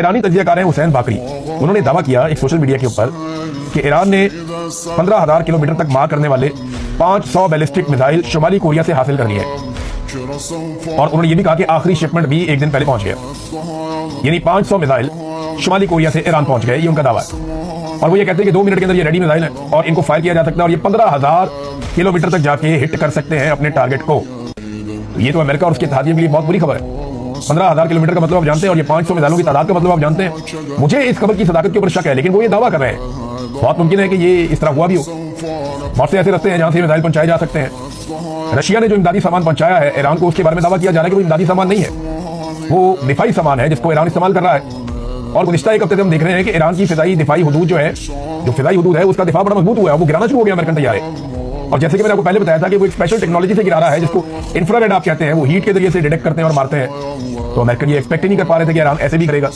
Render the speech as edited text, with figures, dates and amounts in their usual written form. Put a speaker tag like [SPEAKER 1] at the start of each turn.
[SPEAKER 1] ईरानी तजियाकार हैं हुसैन बाकरी। उन्होंने दावा किया एक सोशल मीडिया के ऊपर कि ईरान ने 15,000 किलोमीटर तक मार करने वाले 500 बैलिस्टिक मिसाइल शुमाली कोरिया से हासिल कर लिए हैं। और उन्होंने ये भी कहा कि आखिरी शिपमेंट भी एक दिन पहले पहुंच गया, यानी 500 मिसाइल शुमाली कोरिया से ईरान पहुंच गए, ये उनका दावा है। और वो ये कहते हैं कि 2 मिनट के अंदर ये रेडी मिसाइल है और इनको फायर किया जा सकता है और ये 15,000 किलोमीटर तक जाके हिट कर सकते हैं अपने टारगेट को। तो ये तो अमेरिका और उसके इत्तेहादियों के लिए बहुत बुरी खबर है। 15,000 किलोमीटर का मतलब आप जानते हैं, और ये 500 मिसाइलों की तादाद का मतलब आप जानते हैं। मुझे इस खबर की सदाकत के ऊपर शक है, लेकिन वो ये दावा कर रहे हैं। बहुत मुमकिन है कि ये इस तरह हुआ भी हो। बहुत से ऐसे रास्ते हैं जहां से मिसाइल पहुंचाए जा सकते हैं। रशिया ने जो इमदादी सामान पहुंचाया है ईरान को, उसके बारे में दावा किया जा रहा है कि वो इमदादी सामान नहीं है, वो दिफाई सामान है जिसको ईरान इस्तेमाल कर रहा है। और गुज़िश्ता एक हफ्ते से हम देख रहे हैं कि ईरान की फिजाई दिफाई हुदूद जो है, जो फिजाई हुदूद है, उसका दिफा बड़ा मजबूत हुआ है, वो गिराना शुरू हो गया अमेरिकन तैयारे। और जैसे कि मैंने आपको पहले बताया था कि वो एक स्पेशल टेक्नोलॉजी से गिरा रहा है जिसको इंफ्रारेड आप कहते हैं, वो हीट के जरिए से डिटेक्ट करते हैं और मारते हैं। तो अमेरिकन ये एक्सपेक्ट ही नहीं कर पा रहे थे कि ईरान ऐसे भी करेगा।